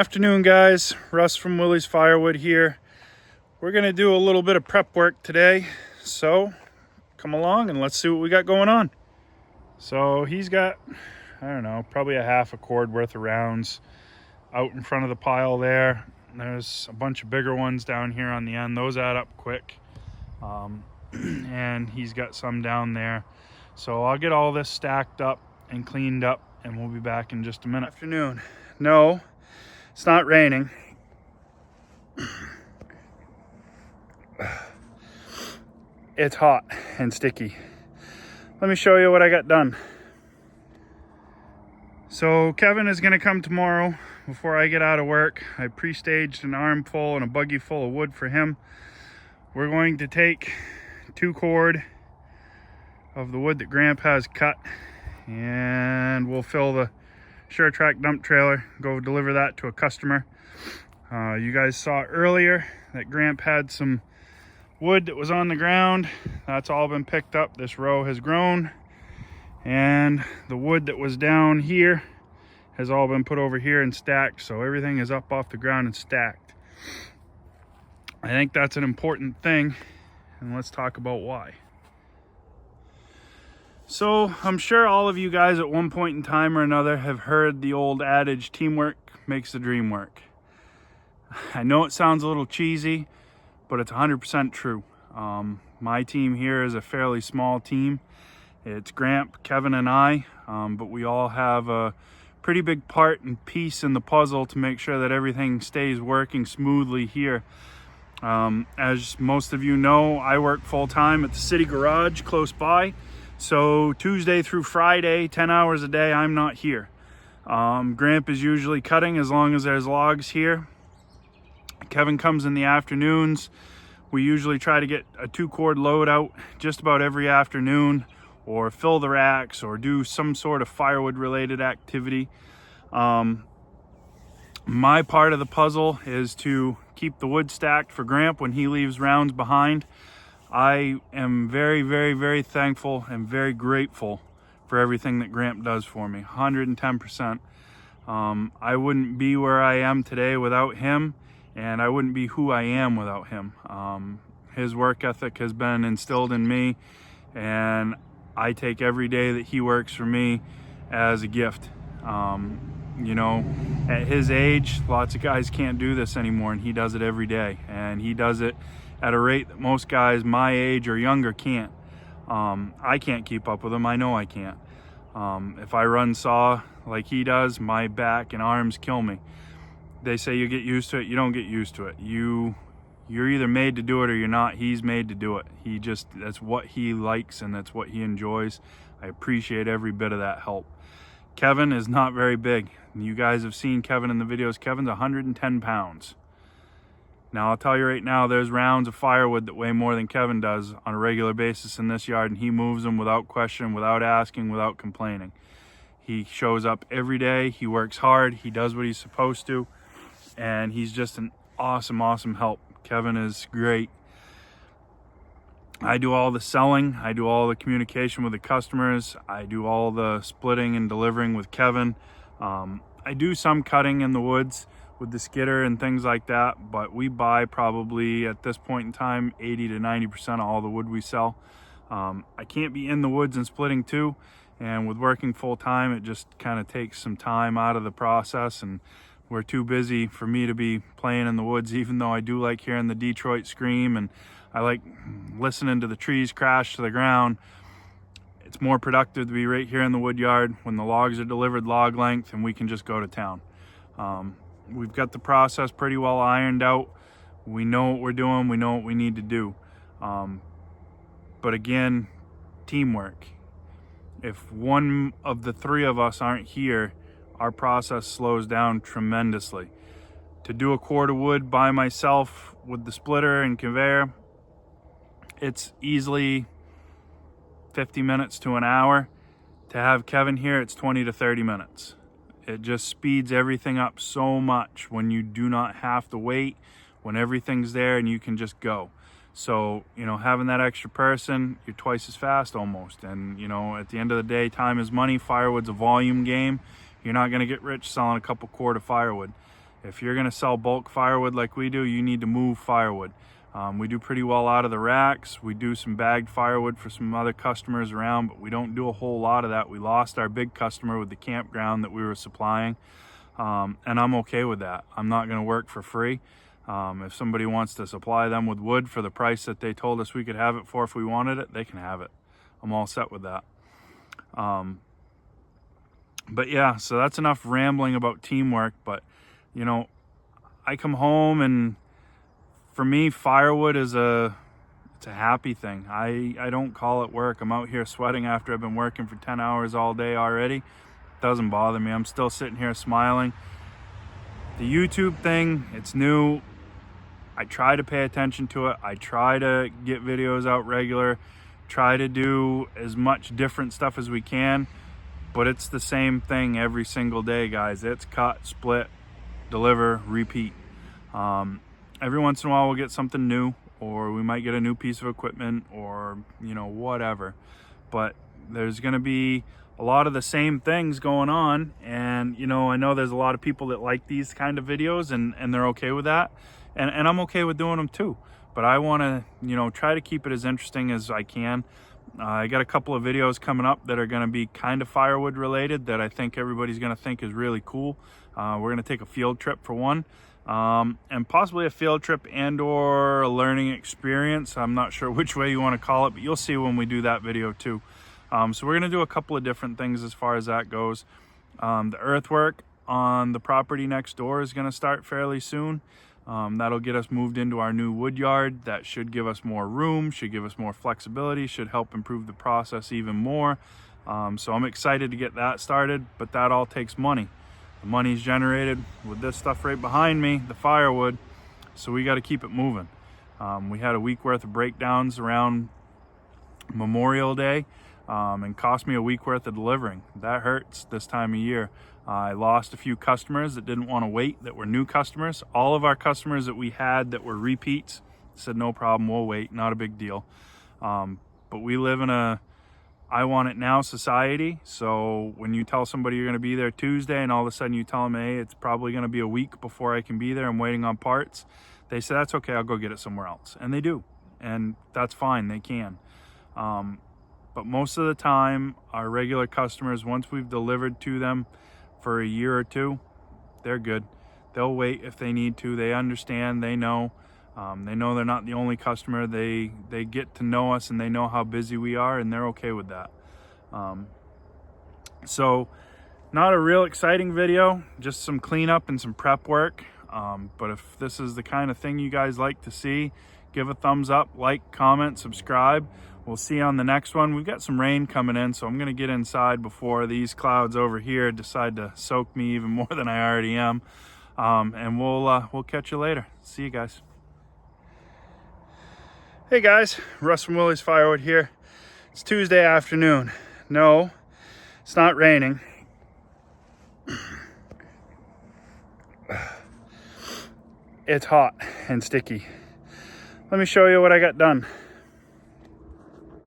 Afternoon, guys. Russ from Willie's Firewood here. We're gonna do a little bit of prep work today, so come along and let's see what we got going on. So he's got, I don't know, probably a half a cord worth of rounds out in front of the pile there. There's a bunch of bigger ones down here on the end. Those add up quick. And he's got some down there. So I'll get all this stacked up and cleaned up and we'll be back in just a minute. Afternoon. No, it's not raining. It's hot and sticky. Let me show you what I got done. So Kevin is gonna come tomorrow before I get out of work. I pre-staged an armful and a buggy full of wood for him. We're going to take 2 cord of the wood that Gramp has cut and we'll fill the Sure-Track dump trailer, go deliver that to a customer. You guys saw earlier that Gramp had some wood that was on the ground. That's all been picked up. This row has grown, and the wood that was down here has all been put over here and stacked, so everything is up off the ground and stacked. I think that's an important thing, and let's talk about why. So I'm sure all of you guys at one point in time or another have heard the old adage, teamwork makes the dream work. I know it sounds a little cheesy, but it's 100% true. My team here is a fairly small team. It's Gramp, Kevin, and I, but we all have a pretty big part and piece in the puzzle to make sure that everything stays working smoothly here. As most of you know, I work full-time at the city garage close by. So Tuesday through Friday, 10 hours a day, I'm not here. Gramp is usually cutting as long as there's logs here. Kevin comes in the afternoons. We usually try to get a 2-cord load out just about every afternoon, or fill the racks, or do some sort of firewood related activity. My part of the puzzle is to keep the wood stacked for Gramp when he leaves rounds behind. I am very, very, very thankful and very grateful for everything that Gramp does for me, 110%. I wouldn't be where I am today without him, and I wouldn't be who I am without him. His work ethic has been instilled in me, and I take every day that he works for me as a gift. You know, at his age, lots of guys can't do this anymore, and he does it every day, and he does it at a rate that most guys my age or younger can't. I can't keep up with him. I know I can't. If I run saw like he does, my back and arms kill me. They say you get used to it. You don't get used to it. You're either made to do it or you're not. He's made to do it. That's what he likes and that's what he enjoys. I appreciate every bit of that help. Kevin is not very big. You guys have seen Kevin in the videos. Kevin's 110 pounds. Now, I'll tell you right now, there's rounds of firewood that weigh more than Kevin does on a regular basis in this yard, and he moves them without question, without asking, without complaining. He shows up every day. He works hard. He does what he's supposed to, and he's just an awesome, awesome help. Kevin is great. I do all the selling. I do all the communication with the customers. I do all the splitting and delivering with Kevin. I do some cutting in the woods with the skidder and things like that, but we buy probably at this point in time 80 to 90% of all the wood we sell. I can't be in the woods and splitting too, and with working full-time it just kind of takes some time out of the process, and we're too busy for me to be playing in the woods, even though I do like hearing the Detroit scream and I like listening to the trees crash to the ground. It's more productive to be right here in the wood yard when the logs are delivered log length and we can just go to town. We've got the process pretty well ironed out. We know what we're doing. We know what we need to do. But again, teamwork. If one of the 3 of us aren't here, our process slows down tremendously. To do a cord of wood by myself with the splitter and conveyor, it's easily 50 minutes to an hour. To have Kevin here, it's 20 to 30 minutes. It just speeds everything up so much when you do not have to wait, when everything's there and you can just go. So, you know, having that extra person, you're twice as fast almost. And, you know, at the end of the day, time is money. Firewood's a volume game. You're not going to get rich selling a couple cord of firewood. If you're going to sell bulk firewood like we do, you need to move firewood. We do pretty well out of the racks. We do some bagged firewood for some other customers around, but we don't do a whole lot of that. We lost our big customer with the campground that we were supplying, and I'm okay with that. I'm not going to work for free. If somebody wants to supply them with wood for the price that they told us we could have it for if we wanted it, they can have it. I'm all set with that. But yeah, so that's enough rambling about teamwork. But you know, I come home, and for me, firewood is it's a happy thing. I don't call it work. I'm out here sweating after I've been working for 10 hours all day already. It doesn't bother me. I'm still sitting here smiling. The YouTube thing, it's new. I try to pay attention to it. I try to get videos out regular, try to do as much different stuff as we can, but it's the same thing every single day, guys. It's cut, split, deliver, repeat. Every once in a while we'll get something new, or we might get a new piece of equipment, or you know, whatever. But there's gonna be a lot of the same things going on, and you know, I know there's a lot of people that like these kind of videos, and they're okay with that, and I'm okay with doing them too. But I want to, you know, try to keep it as interesting as I can. I got a couple of videos coming up that are going to be kind of firewood related that I think everybody's going to think is really cool. We're going to take a field trip for one, and possibly a field trip and or a learning experience. I'm not sure which way you want to call it, but you'll see when we do that video too. So we're going to do a couple of different things as far as that goes. The earthwork on the property next door is going to start fairly soon. That'll get us moved into our new wood yard. That should give us more room, should give us more flexibility, should help improve the process even more. So I'm excited to get that started, but that all takes money. The money's generated with this stuff right behind me, the firewood, so we got to keep it moving. We had a week worth of breakdowns around Memorial Day, and cost me a week worth of delivering. That hurts this time of year. I lost a few customers that didn't want to wait, that were new customers. All of our customers that we had that were repeats said no problem, we'll wait, not a big deal. But we live in a I want it now society. So when you tell somebody you're going to be there Tuesday and all of a sudden you tell them, hey, it's probably going to be a week before I can be there, I'm waiting on parts, they say that's okay, I'll go get it somewhere else. And they do, and that's fine, they can. But most of the time, our regular customers, once we've delivered to them for a year or two, they're good. They'll wait if they need to. They understand, they know. They know they're not the only customer. They get to know us and they know how busy we are, and they're okay with that. So not a real exciting video, just some cleanup and some prep work. But if this is the kind of thing you guys like to see, give a thumbs up, like, comment, subscribe. We'll see you on the next one. We've got some rain coming in, so I'm going to get inside before these clouds over here decide to soak me even more than I already am. And we'll catch you later. See you guys. Hey guys, Russ from Willie's Firewood here. It's Tuesday afternoon. No, it's not raining. It's hot and sticky. Let me show you what I got done.